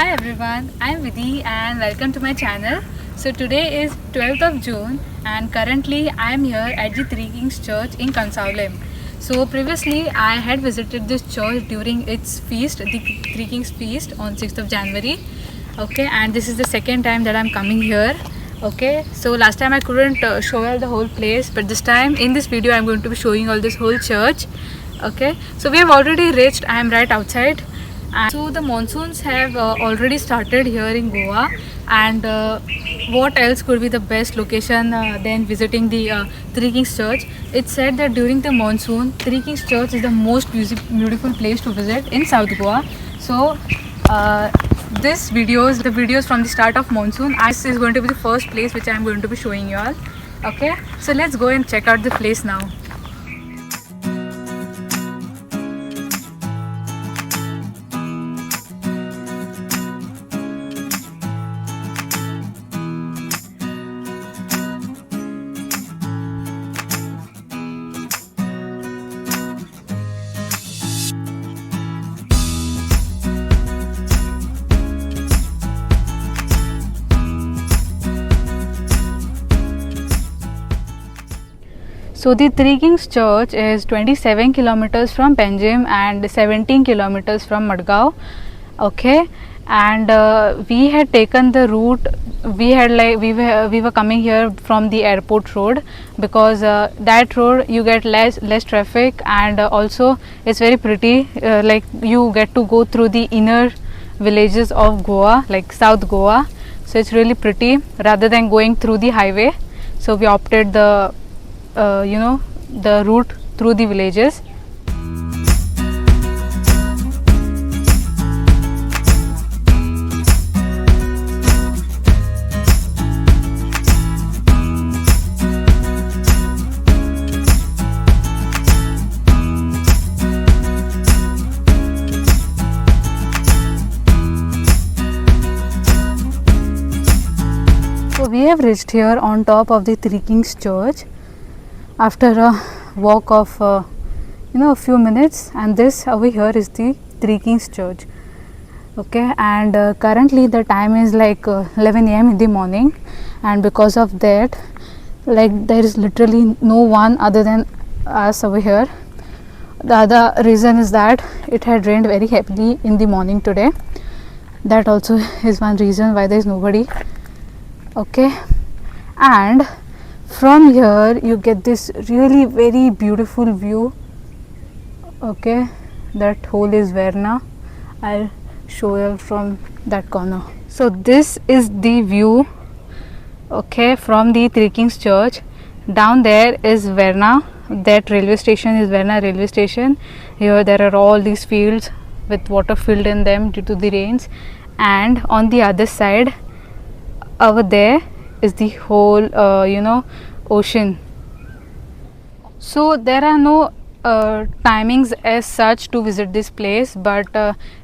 Hi everyone, I'm Vidhi and welcome to my channel. So today is 12th of June and currently I'm here at the Three Kings Church in Consaulem. So previously I had visited this church during its feast, the Three Kings feast on 6th of January. Okay, and this is the second time that I'm coming here. Okay, so last time I couldn't show you all the whole place, but this time in this video I'm going to be showing all this whole church. Okay, so we have already reached. I am right outside. And so the monsoons have already started here in Goa, and what else could be the best location than visiting the Three Kings Church? It's said that during the monsoon, Three Kings Church is the most beautiful place to visit in South Goa. So this videos, the videos from the start of monsoon, this is going to be the first place which I am going to be showing you all. Okay, so let's go and check out the place now. So the Three Kings Church is 27 kilometers from Panjim and 17 kilometers from Madgaon. Okay, and we had taken the route. We were coming here from the airport road because that road you get less traffic, and also it's very pretty. Like you get to go through the inner villages of Goa, like South Goa. So it's really pretty rather than going through the highway. So we opted the the route through the villages. So we have reached here on top of the Three Kings Church after a walk of a few minutes, and this over here is the Three Kings Church. Okay, and currently the time is like 11 a.m. in the morning, and because of that, like there is literally no one other than us over here. The other reason is that it had rained very heavily in the morning today. That also is one reason why there is nobody. Okay, and from here you get this really very beautiful view. Okay, that hole is Verna. I'll show you from that corner. So this is the view, okay, from the Three Kings Church. Down there is Verna. That railway station is Verna railway station. Here there are all these fields with water filled in them due to the rains, and on the other side over there is the whole ocean. So there are no timings as such to visit this place, but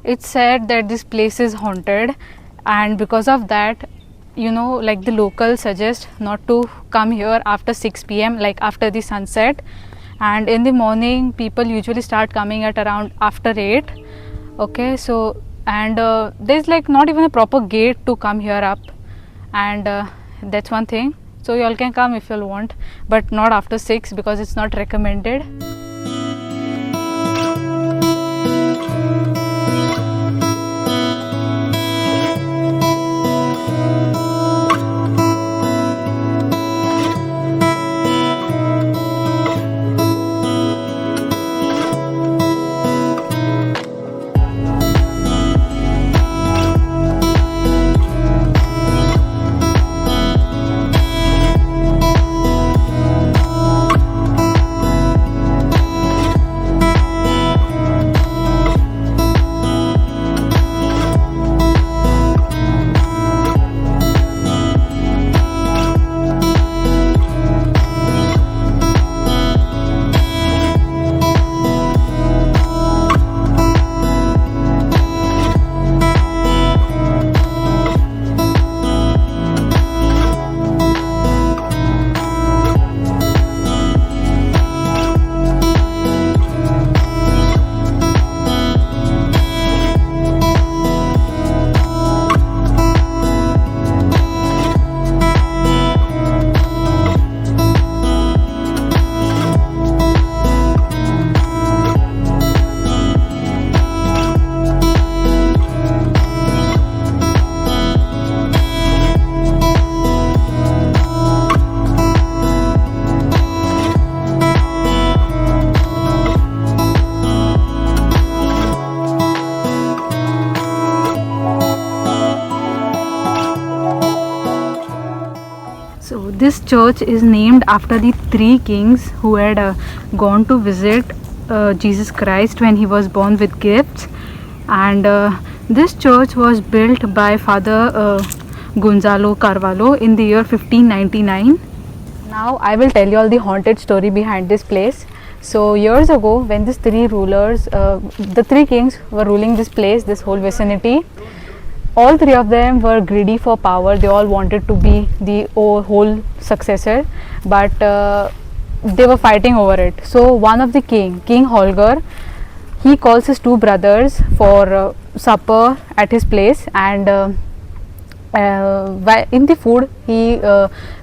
it's said that this place is haunted, and because of that, like the locals suggest not to come here after 6 p.m. like after the sunset, and in the morning people usually start coming at around after 8. Okay, so and there's like not even a proper gate to come here up, and that's one thing. So you all can come if you all want, but not after 6 because it's not recommended. this church is named after the three kings who had gone to visit Jesus Christ when he was born with gifts, and this church was built by Father Gonzalo Carvalho in the year 1599. Now I will tell you all the haunted story behind this place. So years ago, when these three rulers, the three kings were ruling this place, this whole vicinity, all three of them were greedy for power. They all wanted to be the whole successor, but they were fighting over it. So one of the King Holger, he calls his two brothers for supper at his place, and in the food he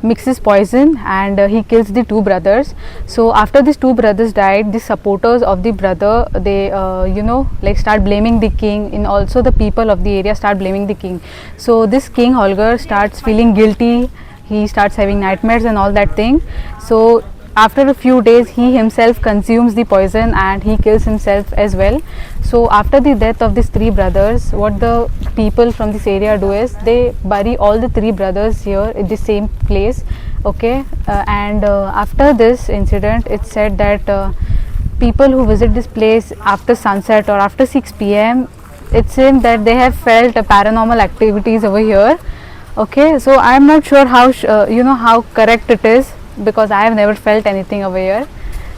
mixes poison, and he kills the two brothers. So after these two brothers died, the supporters of the brother, they like start blaming the king, and also the people of the area start blaming the king. So this King Holger starts feeling guilty, he starts having nightmares and all that thing. So after a few days, he himself consumes the poison and he kills himself as well. So after the death of these three brothers, what the people from this area do is they bury all the three brothers here in the same place. Okay, and after this incident, it's said that people who visit this place after sunset or after 6 p.m, it seems that they have felt paranormal activities over here. Okay, so I am not sure how how correct it is, because I have never felt anything over here.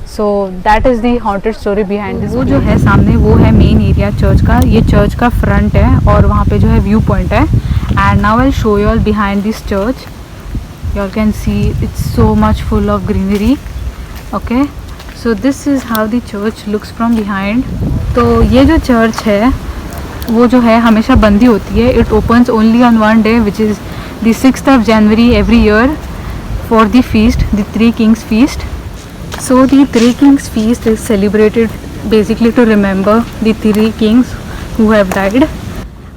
So that is the haunted story behind this. वो जो है सामने वो है main area church का, ये church का front है और वहाँ पे जो है व्यू पॉइंट है. And now I show you all behind this church. You all can see it's so much full of greenery. Okay, so this is how the church looks from behind. तो ये जो church है वो जो है हमेशा बंदी होती है. It opens only on one day, which is the 6th of January every year, for the feast, the Three Kings feast. So the Three Kings feast is celebrated basically to remember the three kings who have died.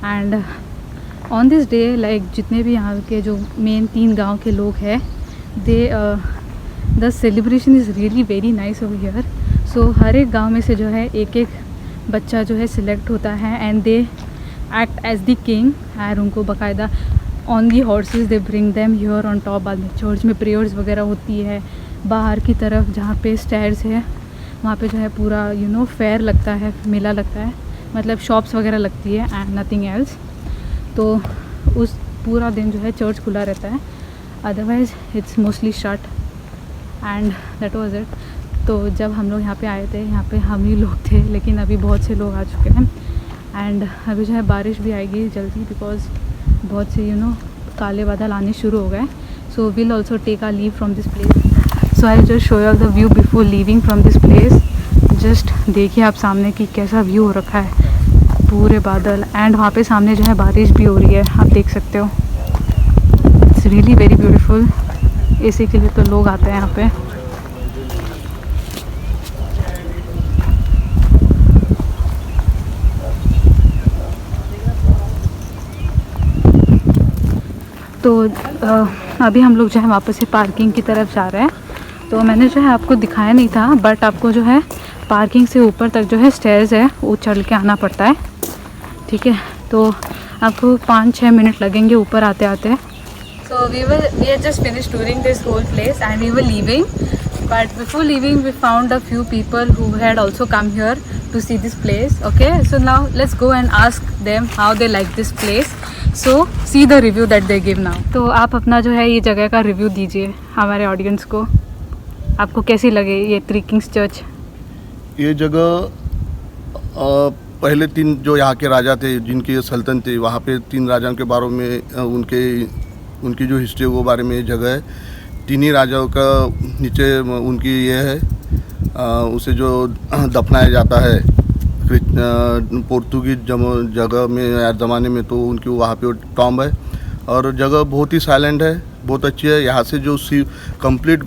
And on this day, like जितने भी यहाँ के जो main 3 गांव के लोग हैं, the celebration is really very nice over here. So हर एक गांव में से जो है एक एक बच्चा जो है सिलेक्ट होता है, and they act as the king, और उनको बाकायदा on the horses they bring them here on top. बाद में चर्च में प्रेयर्स वगैरह होती है. बाहर की तरफ जहाँ पे स्टेयर्स है वहाँ पे जो है पूरा फेयर लगता है, मेला लगता है, मतलब शॉप्स वगैरह लगती है एंड नथिंग एल्स. तो उस पूरा दिन जो है चर्च खुला रहता है, otherwise it's mostly shut. And that was it. तो जब हम लोग यहाँ पे आए थे, यहाँ पे हम ही लोग थे, लेकिन अभी बहुत से लोग आ चुके हैं. एंड अभी जो है बारिश भी आएगी जल्दी, बिकॉज बहुत से काले बादल आने शुरू हो गए. So will also take a leave from this place. So I just show you the view before leaving from this place. Just देखिए आप सामने की कैसा व्यू हो रखा है, पूरे बादल, एंड वहाँ पे सामने जो है बारिश भी हो रही है, आप देख सकते हो. It's really very beautiful. इसी के लिए तो लोग आते हैं यहाँ पे. तो अभी हम लोग जो है वापस से पार्किंग की तरफ जा रहे हैं. तो मैंने जो है आपको दिखाया नहीं था, बट आपको जो है पार्किंग से ऊपर तक जो है स्टेयर्स है वो चढ़ के आना पड़ता है. ठीक है, तो आपको 5-6 मिनट लगेंगे ऊपर आते आते. So we are just finish touring this whole place and we were leaving, but before leaving we found a few people who had also come here to see this place. Okay, so now let's go and ask them how they like this place. So see the review that they give now. तो आप अपना जो है ये जगह का review दीजिए हमारे ऑडियंस को. आपको कैसी लगे ये थ्री किंग्स चर्च? ये जगह पहले 3 जो यहाँ के राजा थे, जिनकी सल्तनत थी, वहाँ पे 3 राजाओं के बारे में उनकी जो हिस्ट्री है वो बारे में ये जगह है. 3 ही राजाओं का नीचे उनकी ये है, उसे जो दफनाया जाता है पोर्तुगीज जगह में ज़माने में, तो उनकी वहाँ पे टॉम्ब है. और जगह बहुत ही साइलेंट है, बहुत अच्छी है. यहाँ से जो कंप्लीट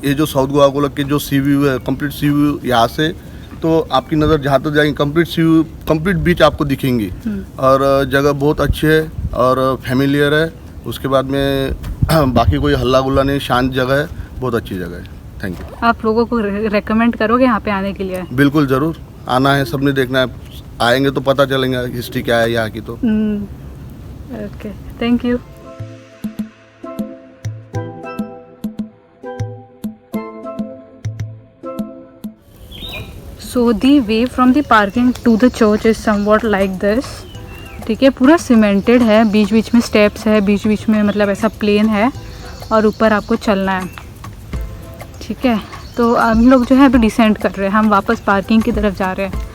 ये जो साउथ गोवा को लग के जो सी व्यू है, कंप्लीट सी व्यू यहाँ से, तो आपकी नज़र जहाँ तक जाएंगे कंप्लीट बीच आपको दिखेंगी. और जगह बहुत अच्छी है और फैमिलियर है. उसके बाद में बाकी कोई हल्ला गुल्ला नहीं, शांत जगह है, बहुत अच्छी जगह है. Thank you. आप लोगों को रेकमेंड करोगे यहाँ पे आने के लिए? बिल्कुल, ज़रूर आना है, सबने देखना है. आएंगे तो पता चलेगा हिस्ट्री क्या है यहाँ की. तो okay, thank you. So the way from the parking two the church is somewhat like this. ठीक है, पूरा सीमेंटेड है, बीच बीच में स्टेप्स है, बीच बीच में मतलब ऐसा प्लेन है और ऊपर आपको चलना है। ठीक है, तो हम लोग जो है अभी डिसेंड कर रहे हैं, हम वापस पार्किंग की तरफ जा रहे हैं।